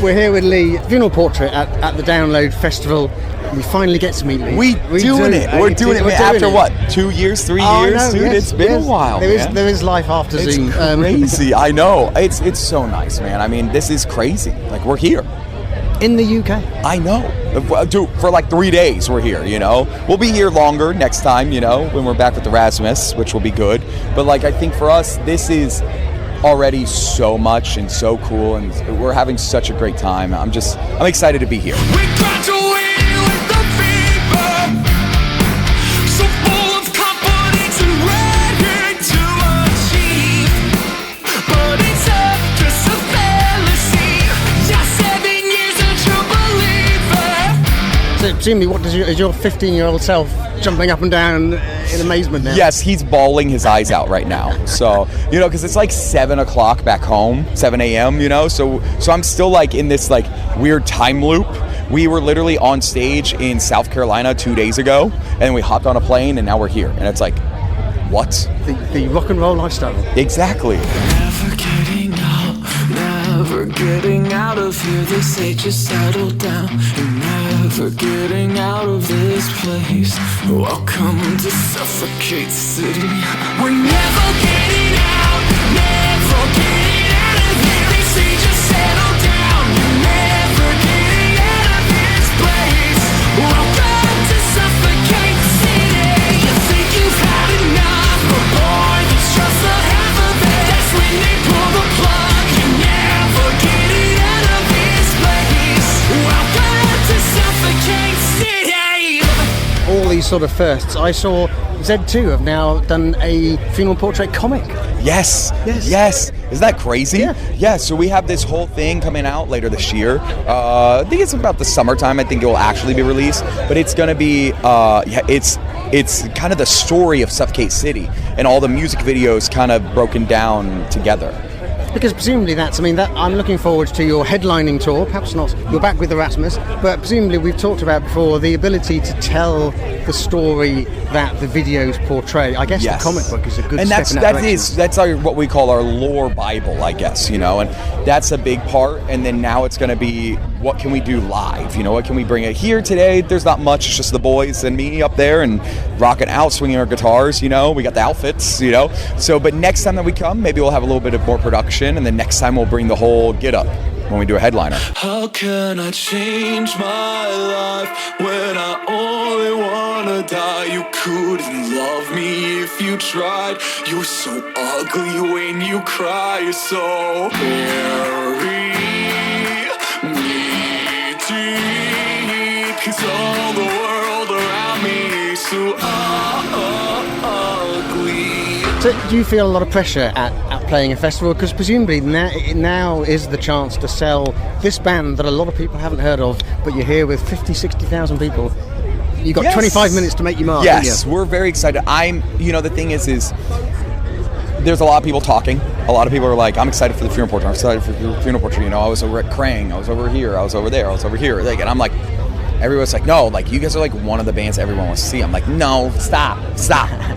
we're here with Lee, funeral portrait at the Download Festival. We finally get to meet Lee. We're doing it after what? 2 years, 3 years, dude. It's been a while. There is life after Zoom. It's crazy. I know. It's so nice, man. I mean, this is crazy. Like, we're here. In the UK. I know. Dude, for like 3 days we're here, you know. We'll be here longer next time, you know, when we're back with Erasmus, which will be good. But like, I think for us, this is already so much and so cool, and we're having such a great time. I'm excited to be here. We graduated with the fever, so full of confidence and ready to achieve. But it's just a fallacy. Yeah, 7 years a true believer. So presumably, is your 15-year-old self jumping up and down in amazement now? Yes, he's bawling his eyes out right now. So, you know, because it's like 7 o'clock back home, 7 a.m., you know, so I'm still like in this like weird time loop. We were literally on stage in South Carolina 2 days ago, and we hopped on a plane, and now we're here. And it's like, what? The rock and roll lifestyle. Exactly. Never getting out of here. They say just settle down. You're never getting out of this place. Welcome to Suffocate City. We're never getting out. Never getting out of here. They say just settle down. You're never getting out of this place. Welcome to Suffocate City. You think you've had enough, but boy, that's just the half of it. That's when they pull the plug. All these sort of firsts. I saw Z2 have now done a funeral portrait comic. Yes. Isn't that crazy? Yeah, so we have this whole thing coming out later this year. I think it's about the summertime. I think it will actually be released. But it's going to be, it's kind of the story of Suffocate City. And all the music videos kind of broken down together. Because presumably I'm looking forward to your headlining tour, perhaps not, you're back with Erasmus, but presumably we've talked about before the ability to tell the story that the videos portray. I guess The comic book is a good step in that direction. That's what we call our lore Bible, I guess, you know, and that's a big part. And then now it's going to be, what can we do live? You know, what can we bring it here today? There's not much. It's just the boys and me up there and rocking out, swinging our guitars, you know. We got the outfits, you know. So, but next time that we come, maybe we'll have a little bit of more production, and then next time we'll bring the whole get up when we do a headliner. How can I change my life when I only wanna die? You couldn't love me if you tried. You're so ugly when you cry. You're so bury me deep, 'cause all the world around me is so ugly. So do you feel a lot of pressure at playing a festival? Because presumably now is the chance to sell this band that a lot of people haven't heard of, but you're here with 50,000-60,000 people. You've got 25 minutes to make your mark. Yes, we're very excited. The thing is there's a lot of people talking. A lot of people are like, I'm excited for the funeral portrait. I'm excited for the funeral portrait. You know, I was over at Krang. I was over here. I was over there. I was over here. Like, and I'm like, everyone's like, no, like, you guys are like one of the bands everyone wants to see. I'm like, no, stop.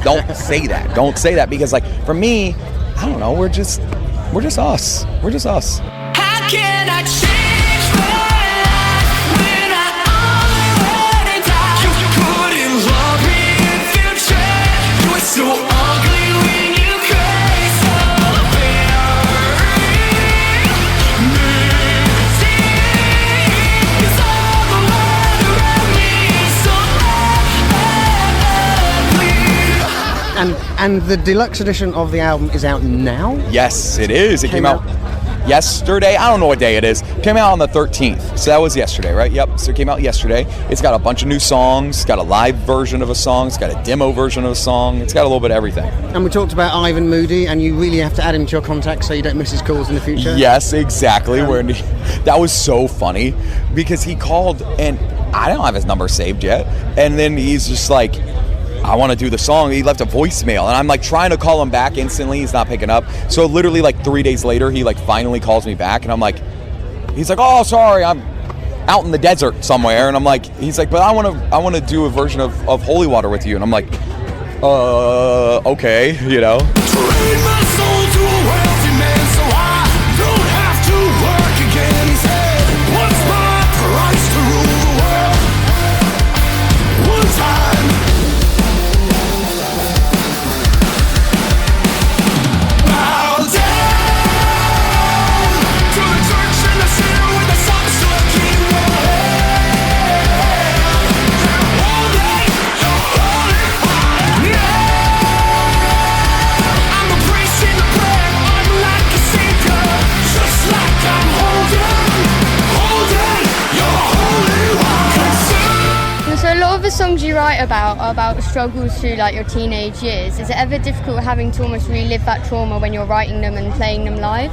Don't say that. Don't say that. Because like, for me, I don't know, we're just us. We're just us. How can I change my life when I only wanna die? You couldn't love me if you tried. You were so ugly when you cried. So bury me deep, 'cause all the world around me is so ugly. And the deluxe edition of the album is out now? Yes, it is. It came out yesterday. I don't know what day it is. It came out on the 13th. So that was yesterday, right? Yep. So it came out yesterday. It's got a bunch of new songs. It's got a live version of a song. It's got a demo version of a song. It's got a little bit of everything. And we talked about Ivan Moody, and you really have to add him to your contacts so you don't miss his calls in the future. Yes, exactly. That was so funny because he called, and I don't have his number saved yet. And then he's just like, I want to do the song. He left a voicemail, and I'm like trying to call him back instantly. He's not picking up. So literally like 3 days later, he like finally calls me back, and I'm like, he's like, oh, sorry, I'm out in the desert somewhere. And I'm like, he's like, but I want to do a version of Holy Water with you. And I'm like, okay, you know. Trade my soul to a wealthy man so I don't have to work again. He said, of the songs you write about are about struggles through like your teenage years. Is it ever difficult having to almost relive that trauma when you're writing them and playing them live?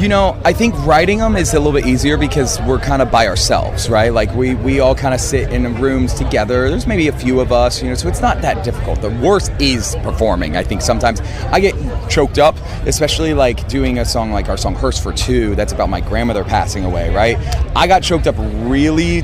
You know, I think writing them is a little bit easier because we're kind of by ourselves, right? Like we all kind of sit in rooms together. There's maybe a few of us, you know, so it's not that difficult. The worst is performing. I think sometimes I get choked up, especially like doing a song like our song Hearse for Two, that's about my grandmother passing away, right? I got choked up really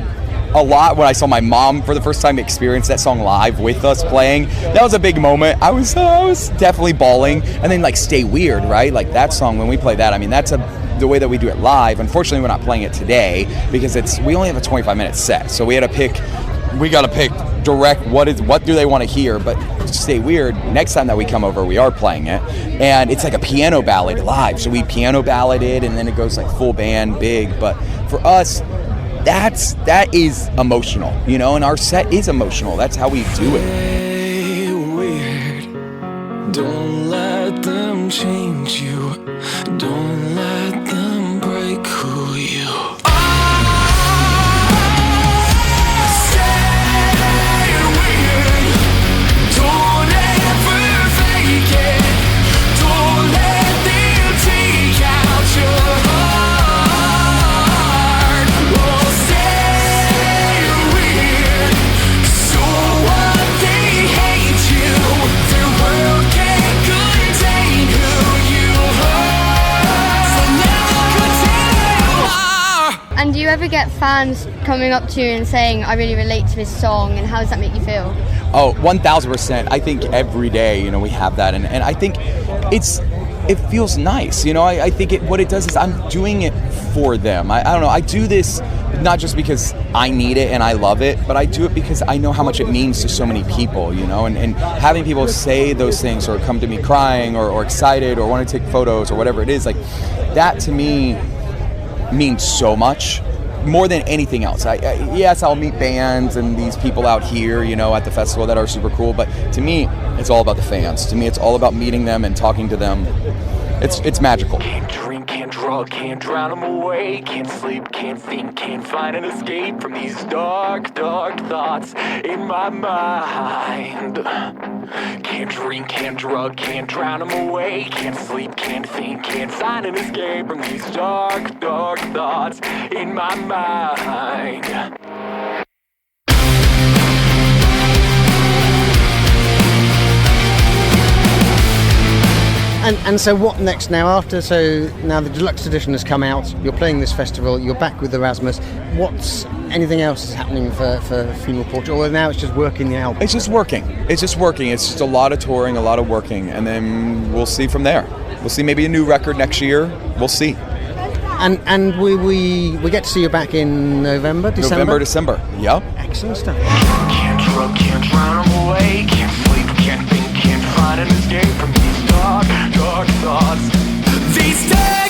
a lot when I saw my mom for the first time experience that song live with us playing. That was a big moment. I was definitely bawling. And then like Stay Weird, right? Like that song, when we play that, I mean, that's the way that we do it live. Unfortunately, we're not playing it today because we only have a 25-minute set. So we got to pick direct what do they want to hear. But Stay Weird, next time that we come over, we are playing it. And it's like a piano ballad live. So we piano balladed and then it goes like full band, big. But for us, that is emotional, you know, and our set is emotional. That's how we do it. Stay weird. Don't let them change you. Don't let them break who you are. Stay weird. Don't ever fake it. Don't let them take out your heart. Oh, stay weird. So what they hate you. Their world can't contain who you are. So never continue. And do you ever get fans coming up to you and saying, I really relate to this song, and how does that make you feel? Oh, 1,000%. I think every day, you know, we have that. And I think it feels nice. You know, I think what it does is I'm doing it for them. I don't know. I do this not just because I need it and I love it, but I do it because I know how much it means to so many people, you know, and having people say those things or come to me crying or excited or want to take photos or whatever it is, like that to me means so much. More than anything else. Yes, I'll meet bands and these people out here, you know, at the festival that are super cool, but to me, it's all about the fans. To me, it's all about meeting them and talking to them. It's magical. Can't drink, can't drug, can't drown them away. Can't sleep, can't think, can't find an escape from these dark, dark thoughts in my mind. Can't drink, can't drug, can't drown them away. Can't sleep, can't think, can't find an escape from these dark, dark thoughts in my mind. And so what next now? Now the deluxe edition has come out, you're playing this festival, you're back with Erasmus. What's anything else is happening for Funeral Portrait? Or now it's just working the album? It's just working. It's just a lot of touring, a lot of working, and then we'll see from there. We'll see maybe a new record next year. We'll see. And we get to see you back in November, December. Yep. Excellent stuff. Can't drug, can't drown them away. Can't sleep, can't think, can't find an escape from these dark, dark thoughts. These days.